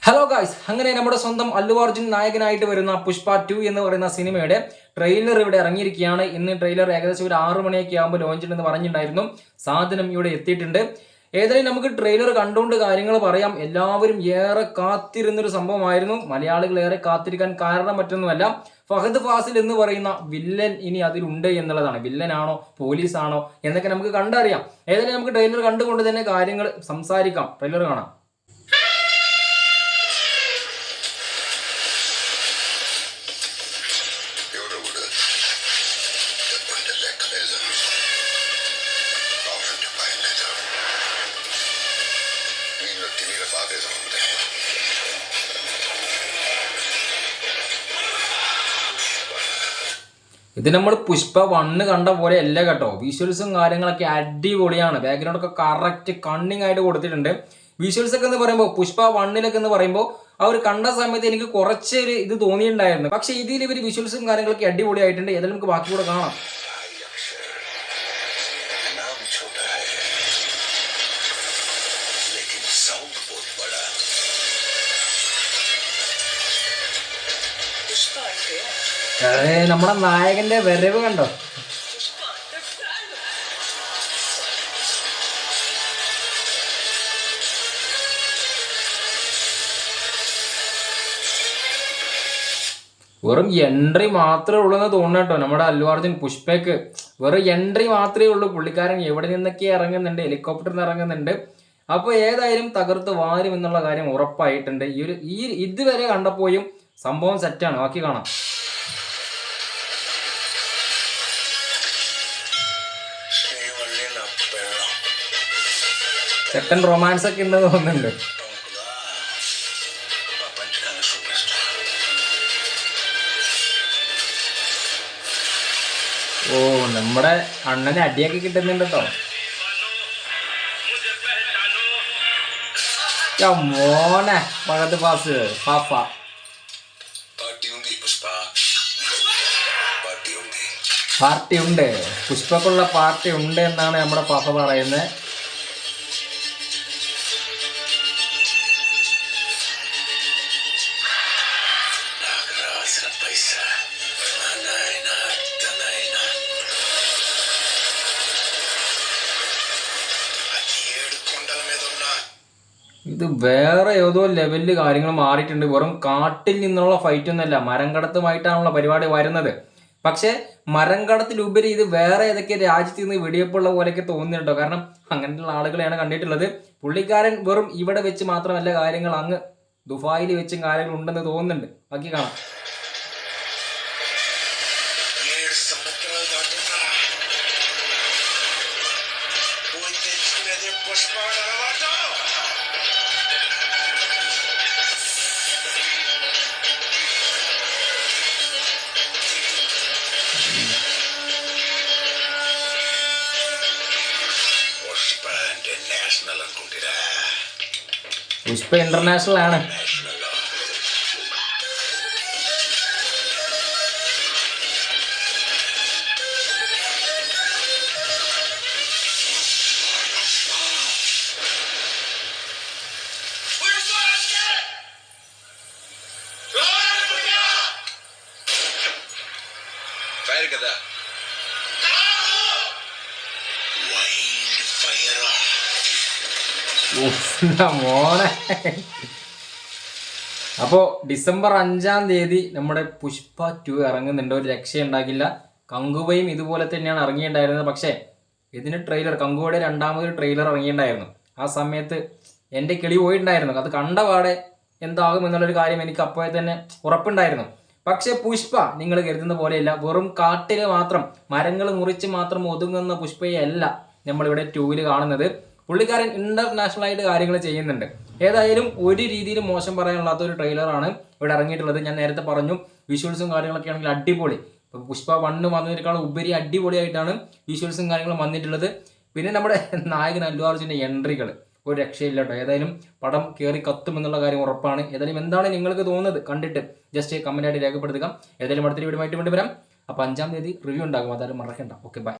Hello guys, അങ്ങനെ നമ്മുടെ സ്വന്തം അല്ലു അർജുൻ നായകനായിട്ട് വരുന്ന പുഷ്പ 2 എന്ന് പറയുന്ന സിനിമയുടെ ട്രെയിലർ ഇവിടെ ഇറങ്ങിയിരിക്കുകയാണ്. ഇന്ന് ട്രെയിലർ ഏകദേശം ഒരു 6 മണിയൊക്കെ ആകുമ്പോൾ ലോഞ്ച് ഉണ്ടെന്ന് പറഞ്ഞിട്ടുണ്ടായിരുന്നു. സാധനം ഇവിടെ എത്തിയിട്ടുണ്ട്. ഏതായാലും നമുക്ക് ട്രെയിലർ കണ്ടുകൊണ്ട് കാര്യങ്ങൾ പറയാം. എല്ലാവരും ഏറെ കാത്തിരുന്നൊരു സംഭവമായിരുന്നു. മലയാളികൾ ഏറെ കാത്തിരിക്കാൻ കാരണം മറ്റൊന്നുമല്ല, ഫഹദ് ഫാസിൽ എന്ന് പറയുന്ന വില്ലൻ ഇനി അതിലുണ്ട് എന്നുള്ളതാണ്. വില്ലനാണോ പോലീസാണോ എന്നൊക്കെ നമുക്ക് കണ്ടറിയാം. ഏതായാലും നമുക്ക് ട്രെയിലർ കണ്ടുകൊണ്ട് തന്നെ കാര്യങ്ങൾ സംസാരിക്കാം. ട്രെയിലർ കാണാം. ഇത് നമ്മൾ പുഷ്പ 1 കണ്ട പോലെ അല്ല കേട്ടോ. വിഷ്വൽസും കാര്യങ്ങളൊക്കെ അടിപൊളിയാണ്. ബാക്ക്ഗ്രൗണ്ട് ഒക്കെ കറക്റ്റ് കണ്ണിങ് ആയിട്ട് കൊടുത്തിട്ടുണ്ട്. വിഷ്വൽസ് ഒക്കെ എന്ന് പറയുമ്പോൾ പുഷ്പ 1 എന്ന് പറയുമ്പോൾ അവർ കണ്ട സമയത്ത് എനിക്ക് കുറച്ചൊരു ഇത് തോന്നിയിട്ടുണ്ടായിരുന്നു. പക്ഷെ ഇതിൽ ഇവർ വിഷ്വൽസും കാര്യങ്ങളൊക്കെ അടിപൊളിയായിട്ടുണ്ട്. ഏതായാലും നമുക്ക് ബാക്കി കൂടെ കാണാം. നമ്മുടെ നായകന്റെ വരവ് കണ്ടോ? വെറും എൻട്രി മാത്രമേ ഉള്ളൂ എന്ന് തോന്നുന്നു കേട്ടോ. നമ്മുടെ അല്ലു അർജുൻ പുഷ്പയ്ക്ക് വെറും എൻട്രി മാത്രമേ ഉള്ളൂ. പുള്ളിക്കാരൻ എവിടെ നിന്നൊക്കെ ഇറങ്ങുന്നുണ്ട്, ഹെലികോപ്റ്ററിൽ നിന്ന് ഇറങ്ങുന്നുണ്ട്. അപ്പോൾ ഏതായാലും തകർത്ത് വാരും എന്നുള്ള കാര്യം ഉറപ്പായിട്ടുണ്ട്. ഇതുവരെ കണ്ടപ്പോഴും സംഭവം സെറ്റാണ്. ബാക്കി കാണാം. സെക്കൻഡ് റൊമാൻസ് ഒക്കെ ഉണ്ടെന്ന് തോന്നുന്നുണ്ട്. ഓ, നമ്മുടെ അണ്ണന് അടിയൊക്കെ കിട്ടുന്നുണ്ട് കേട്ടോ. മോനെ ഫഹദ് ഫാസ് പാപ്പ പാർട്ടി ഉണ്ട്, പുഷ്പക്കുള്ള പാർട്ടി ഉണ്ട് എന്നാണ് നമ്മുടെ പാപ്പ പറയുന്നത്. ഇത് വേറെ ഏതോ ലെവലിൽ കാര്യങ്ങൾ മാറിയിട്ടുണ്ട്. വെറും കാട്ടിൽ നിന്നുള്ള ഫൈറ്റ് ഒന്നല്ല, മരം കടത്തുമായിട്ടാണുള്ള പരിപാടി വരുന്നത്. പക്ഷെ മരം കടത്തിലുപരി ഇത് വേറെ ഏതൊക്കെ രാജ്യത്ത് നിന്ന് വെടിവെപ്പുള്ള പോലെയൊക്കെ തോന്നുന്നുണ്ടോ. കാരണം അങ്ങനെയുള്ള ആളുകളെയാണ് കണ്ടിട്ടുള്ളത്. പുള്ളിക്കാരൻ വെറും ഇവിടെ വെച്ച് മാത്രമല്ല കാര്യങ്ങൾ, അങ്ങ് ദുബായിൽ വെച്ചും കാര്യങ്ങൾ ഉണ്ടെന്ന് തോന്നുന്നുണ്ട്. ബാക്കി കാണാം. പുഷ്പ ഇന്റർനാഷണൽ ആണ്. മോനെ, അപ്പോൾ ഡിസംബർ 5-ാം തീയതി നമ്മുടെ പുഷ്പ 2 ഇറങ്ങുന്നുണ്ട്. ഒരു രക്ഷയുണ്ടാകില്ല. കങ്കുവയും ഇതുപോലെ തന്നെയാണ് ഇറങ്ങിയിട്ടുണ്ടായിരുന്നത്. പക്ഷേ ഇതിന് ട്രെയിലർ, കങ്കുവയുടെ 2ാമതൊരു ട്രെയിലർ ഇറങ്ങിയിട്ടുണ്ടായിരുന്നു. ആ സമയത്ത് എൻ്റെ കിളി പോയിട്ടുണ്ടായിരുന്നു. അത് കണ്ടപാടെ എന്താകും എന്നുള്ളൊരു കാര്യം എനിക്ക് അപ്പോഴേ തന്നെ ഉറപ്പുണ്ടായിരുന്നു. പക്ഷേ പുഷ്പ നിങ്ങൾ കരുതുന്ന പോലെയല്ല. വെറും കാട്ടിൽ മാത്രം മരങ്ങൾ മുറിച്ച് മാത്രം ഒതുങ്ങുന്ന പുഷ്പയെ അല്ല നമ്മളിവിടെ 2-ൽ കാണുന്നത്. പുള്ളിക്കാരൻ ഇന്റർനാഷണൽ ആയിട്ട് കാര്യങ്ങൾ ചെയ്യുന്നുണ്ട്. ഏതായാലും ഒരു രീതിയിലും മോശം പറയാനുള്ളാത്ത ഒരു ട്രെയിലറാണ് ഇവിടെ ഇറങ്ങിയിട്ടുള്ളത്. ഞാൻ നേരത്തെ പറഞ്ഞു, വിഷ്വൽസും കാര്യങ്ങളൊക്കെ ആണെങ്കിൽ അടിപൊളി. ഇപ്പം പുഷ്പ 1 വന്നതിനേക്കാളും ഉപരി അടിപൊളിയായിട്ടാണ് വിഷ്വൽസും കാര്യങ്ങളും വന്നിട്ടുള്ളത്. പിന്നെ നമ്മുടെ നായകൻ അല്ലു അർജുൻ്റെ എൻട്രികൾ ഒരു രക്ഷയില്ല കേട്ടോ. ഏതായാലും പടം കയറി കത്തുമെന്നുള്ള കാര്യം ഉറപ്പാണ്. ഏതായാലും എന്താണ് നിങ്ങൾക്ക് തോന്നുന്നത് കണ്ടിട്ട് ജസ്റ്റ് കമൻ്റായിട്ട് രേഖപ്പെടുത്തുക. ഏതായാലും അടുത്തൊരു വീഡിയോ ആയിട്ട് വേണ്ടി വരാം. അപ്പോൾ 5-ാം തീയതി റിവ്യൂ ഉണ്ടാകും, അതായത് മറക്കണ്ട. Okay, by.